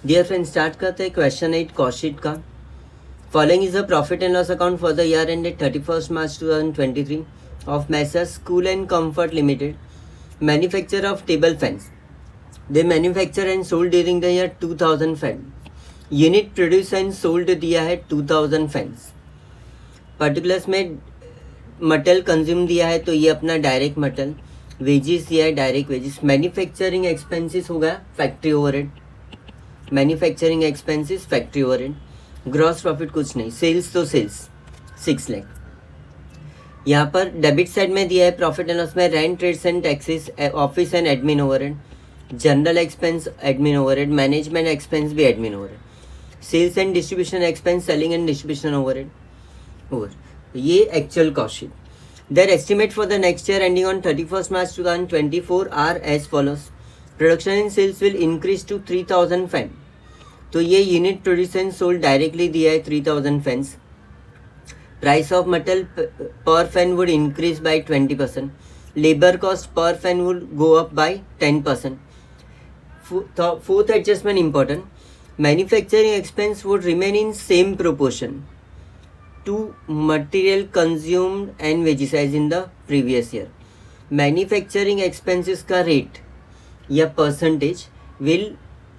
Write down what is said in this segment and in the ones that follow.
Dear friend, start करते हैं question 8 cost sheet का। Following is a profit and loss account for the year ended 31st March 2023 of Messrs Cool and Comfort limited, manufacturer of table fans. They manufacture and sold during the year 2000 fan. Unit produce and sold दिया है 2000 fans. Particulars में material consume दिया है तो ये अपना direct material, wages दिया है डायरेक्ट वेजिस। मैन्युफैक्चरिंग एक्सपेंसेस हो गया factory overhead, manufacturing expenses factory overhead. Gross profit कुछ नहीं, सेल्स तो सेल्स 6 लाख। यहाँ पर डेबिट साइड में दिया है प्रॉफिट एंड लॉस में rent, rates and taxes, office and admin overhead, general expense admin overhead, management expense भी admin overhead, sales and distribution expense, selling and distribution overhead over. ये actual cost sheet. Their estimate for the next year ending on 31st March 2024 are as follows. Production and sales will increase to 3000 fan. तो ये unit produce and sold directly दिया है 3000 fans. Price of metal पर fan would increase by 20%. Labour cost per fan would go up by 10%. Fourth adjustment important, manufacturing expense would remain in same proportion to material consumed and wages as in the previous year. Manufacturing expenses का rate या percentage will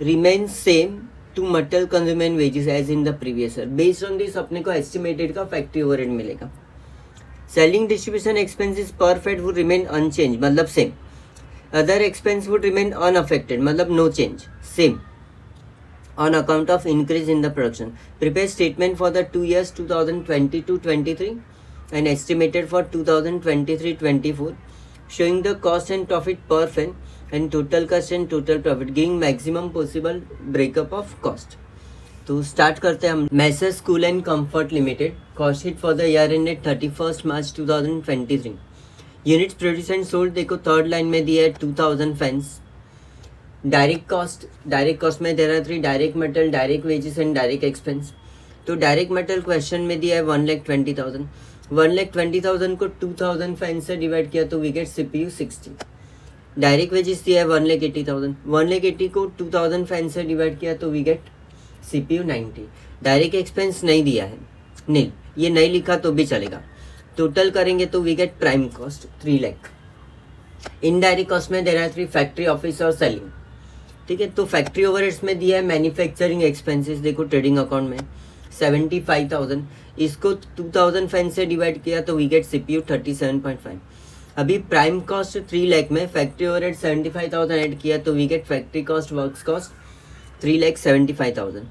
remain same to material consumed and wages as in the previous year. Based on this अपने को estimated का factory overhead मिलेगा. Selling distribution expenses per head would remain unchanged, मतलब same. Other expense would remain unaffected, मतलब no change, same. On account of increase in the production. Prepare statement for the 2 years 2022-23 and estimated for 2023-24, showing the cost and profit per fan and total cost and total profit, giving maximum possible breakup of cost. तो start करते हैं हम। Messrs Cool and Comfort Limited, cost sheet for the year ended 31st March 2023। Units produce and sold देखो third line में दिया है 2000 fans. Direct cost में there are 3, direct material, direct wages and direct expense. तो direct material question में दिया है 1,20,000। 1,20,000 को 2000 फैन से डिवाइड किया तो we get CPU 60। Direct wages दिया है 1,80,000। 1,80,000 को 2000 फैन से डिवाइड किया तो we get CPU 90। Direct expense नहीं दिया है, नील, ये नहीं लिखा तो भी चलेगा। टोटल करेंगे तो we get prime cost 3 lakh. Indirect cost में देर आर 3, फैक्ट्री, ऑफिस और सेलिंग। ठीक है, तो फैक्ट्री ओवरहेड्स में दिया है मैन्युफैक्चरिंग एक्सपेंसेस, देखो ट्रेडिंग अकाउंट में 75,000। इसको 2000 फैन से डिवाइड किया तो वी गेट CPU 37.5। अभी प्राइम कॉस्ट 3 लाख में फैक्ट्री ओवरहेड 75,000 ऐड किया तो we get factory cost, works cost 3,75,000।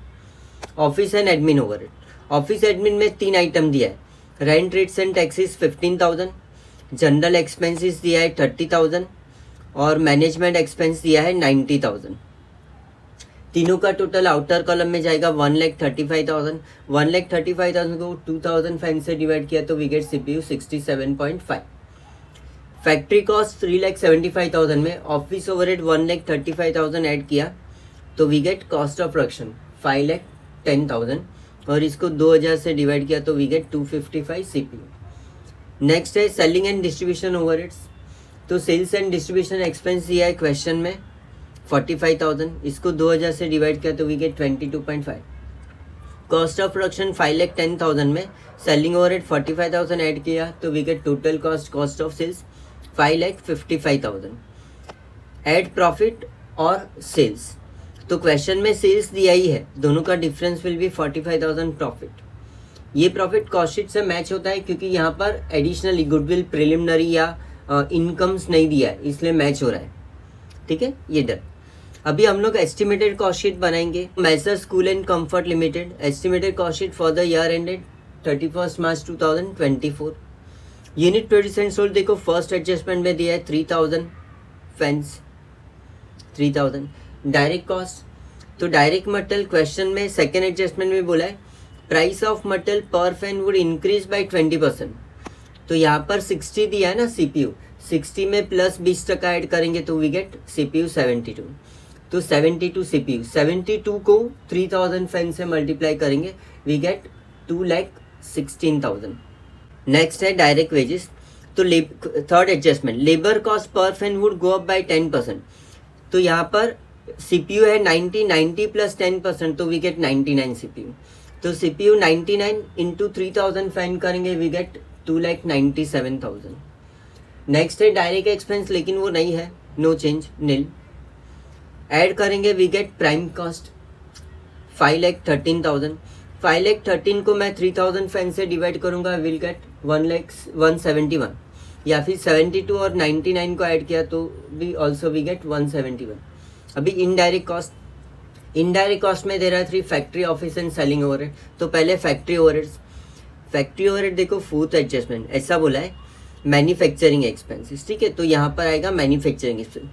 Office and admin overhead, office admin में 3 आइटम दिया है। Rent, rates and taxes 15,000, general expenses दिया है 30,000 और मैनेजमेंट एक्सपेंस दिया है 90,000। तीनों का टोटल आउटर कॉलम में जाएगा 1,35,000। 1,35,000 को 2000 फैन से डिवाइड किया तो we get CPU 67.5। Factory cost 3,75,000 में ऑफिस ओवरहेड 1,35,000 ऐड किया तो we get cost of production 5,10,000 और इसको 2000 से डिवाइड किया तो वी गेट 255 CPU। नेक्स्ट है सेलिंग एंड डिस्ट्रीब्यूशन ओवरहेड्स। तो सेल्स एंड डिस्ट्रीब्यूशन एक्सपेंस दिया है क्वेश्चन में 45,000, इसको 2000 से डिवाइड किया तो we get 22.5। Cost of production 5,10,000 में सेलिंग ओवरहेड 45,000 ऐड किया तो we get total cost of sales 5,55,000। Add profit और सेल्स, तो क्वेश्चन में सेल्स दिया ही है, दोनों का डिफरेंस विल बी 45,000 प्रॉफिट। ये प्रॉफिट कॉस्ट शीट से मैच होता है क्योंकि यहाँ पर एडिशनली गुडविल, प्रिलिमिनरी या इनकम्स नहीं दिया है, इसलिए मैच हो रहा है। ठीक है, ये डन। अभी हम लोग एस्टिमेटेड कॉस्ट शीट बनाएंगे। Messrs Cool and Comfort limited, estimated cost sheet for the year ended 31st March 2024। Unit produce and sold देखो फर्स्ट एडजस्टमेंट में दिया है 3000 फैंस, 3000। डायरेक्ट कॉस्ट, तो डायरेक्ट मटेरियल क्वेश्चन में सेकेंड एडजस्टमेंट में बोला है प्राइस ऑफ मटेरियल पर फैन वुड इंक्रीज बाय 20%। तो यहाँ पर 60 दिया है ना CPU, 60 में प्लस 20% ऐड करेंगे तो वी गेट CPU 72। तो 72 CPU, 72 को 3000 फैन से मल्टीप्लाई करेंगे वी गेट 2,16,000। नेक्स्ट है डायरेक्ट वेजेस। तो third adjustment, labour cost per fan would go up by 10%। तो यहाँ पर CPU है 90 प्लस 10%, तो वी गेट 99 CPU। तो CPU 99 इंटू 3000 फाइंड करेंगे, वी गेट 2,97,000। नेक्स्ट है डायरेक्ट एक्सपेंस, लेकिन वो नहीं है, नो चेंज, नील। ऐड करेंगे, वी गेट प्राइम कॉस्ट 5,13,000। 5,13,000 को मैं 3000 फैन से डिवाइड करूंगा, विल गेट 1,171, या फिर 72 और 99 को ऐड किया तो भी ऑल्सो वी गेट 171। अभी इनडायरेक्ट कॉस्ट में दे रहा है 3 factory office and selling overhead. तो पहले फैक्ट्री ओवरहेड देखो, फोर्थ एडजस्टमेंट ऐसा बोला है मैन्युफैक्चरिंग एक्सपेंसेस, ठीक है। तो यहाँ पर आएगा मैन्युफैक्चरिंग एक्सपेंस।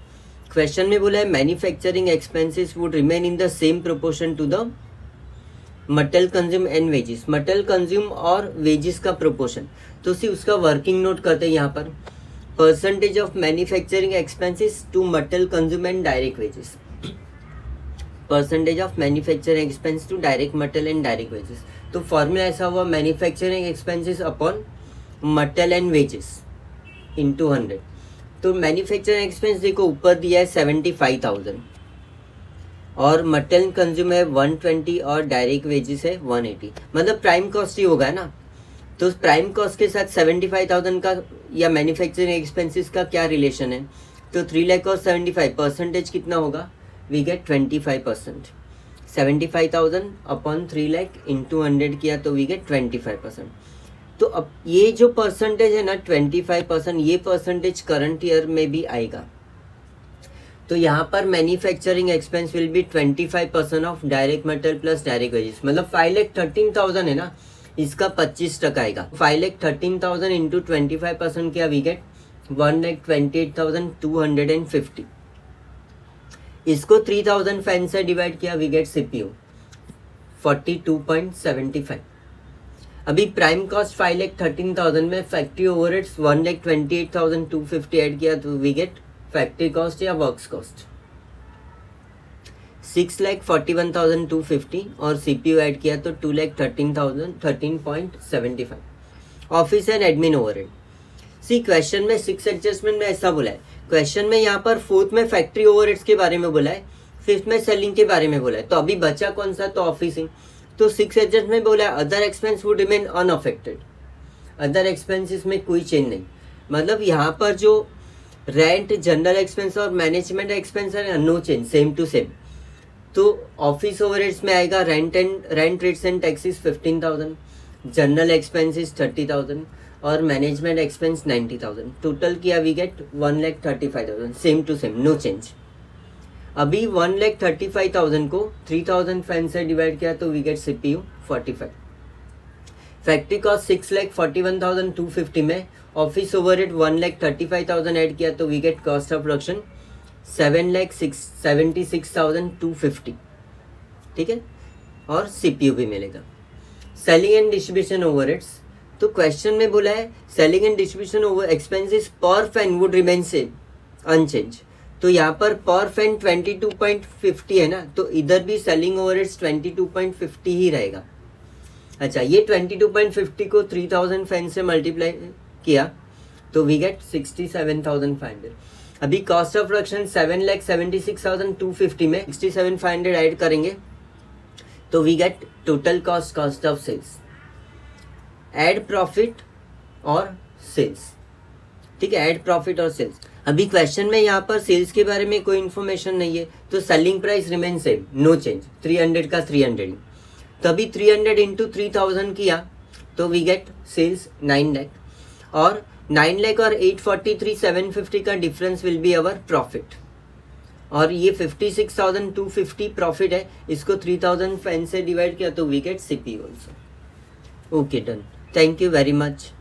क्वेश्चन में बोला है manufacturing expenses would remain in the same proportion to the material consume and wages. Material consume और वेजेस का प्रोपोर्शन, तो उसका वर्किंग नोट करते हैं यहाँ पर, percentage of manufacturing expenses to material consume and direct wages. Percentage of manufacturing expense to direct material and direct wages. तो formula ऐसा हुआ, manufacturing expenses upon material and wages into 100। तो मैन्युफैक्चरिंग एक्सपेंस देखो ऊपर दिया है 75,000 और मटेरियल कंज्यूम है 120 और डायरेक्ट वेजेस है 180, मतलब प्राइम कॉस्ट ही होगा ना। तो प्राइम कॉस्ट के साथ 75,000 का या मैन्युफैक्चरिंग एक्सपेंसेस का क्या रिलेशन है, तो 3 लाख और 75 परसेंटेज कितना होगा, we get 25%। 75,000 upon 3 lakh into 100 किया तो वी गेट 25%। तो अब ये जो परसेंटेज है ना 25%, ये परसेंटेज करंट ईयर में भी आएगा। तो यहाँ पर manufacturing expense will be 25% of direct material plus direct wages, मतलब 5,13,000 है ना, इसका 25% आएगा। 5,13,000 इंटू 25% किया, वी गेट 1,28,250। इसको 3000 फैन से डिवाइड किया, वी गेट CPU 42.75। अभी प्राइम कॉस्ट 5,13,000 में फैक्ट्री ओवरहेड्स 1,28,250 ऐड किया तो वी गेट फैक्ट्री कॉस्ट या वर्क्स कॉस्ट 6,41,250 और CPU ऐड किया तो 2,13,013.75। Office and admin overhead, see question में 6 एडजस्टमेंट में ऐसा बोला है। क्वेश्चन में यहाँ पर फोर्थ में फैक्ट्री ओवरहेड्स के बारे में बोला है, फिफ्थ में सेलिंग के बारे में बोला है, तो अभी बचा कौन सा, तो ऑफिसिंग। तो 6 एडजस्टमेंट में बोला है other expense would remain unaffected, other expenses में कोई चेंज नहीं, मतलब यहाँ पर जो रेंट, जनरल एक्सपेंस और मैनेजमेंट एक्सपेंस है no change, same to same. तो ऑफिस ओवरहेड्स में आएगा rent rates and taxes 15,000, general expenses 30,000 और मैनेजमेंट एक्सपेंस 90,000। टोटल किया we get 1,35,000, same to same, no change. अभी 1,35,000 को 3000 फैन से डिवाइड किया तो we get CPU 45। Factory cost 6,41,250 में ऑफिस ओवरहेड 1,35,000 ऐड किया तो we get cost of production 7,76,250, ठीक है, और CPU भी मिलेगा। सेलिंग एंड डिस्ट्रीब्यूशन ओवरहेड्स, तो क्वेश्चन में बोला है selling and distribution over expenses पर fan would remain same unchanged. तो यहाँ पर पर फैन 22.50 है ना, तो इधर भी सेलिंग ओवरहेड्स 22.50 ही रहेगा। अच्छा, ये 22.50 को 3000 फैन से मल्टीप्लाई किया तो वी गेट 67,500। अभी कॉस्ट ऑफ प्रोडक्शन 7,76,250 में 67,500 ऐड करेंगे तो we get total cost of sales, add profit और सेल्स, ठीक है, ऐड प्रॉफिट और सेल्स। अभी क्वेश्चन में यहाँ पर सेल्स के बारे में कोई इन्फॉर्मेशन नहीं है, तो selling price remain same, no change, 300 का 300 ही। तो अभी 300 इंटू 3000 किया तो वी गेट सेल्स 9 लाख, और 9 लाख और 843,750 का difference will be our profit, और ये 56,250 प्रॉफिट है, इसको 3000 फैन से डिवाइड किया तो we get CPU also. Okay, done, thank you very much.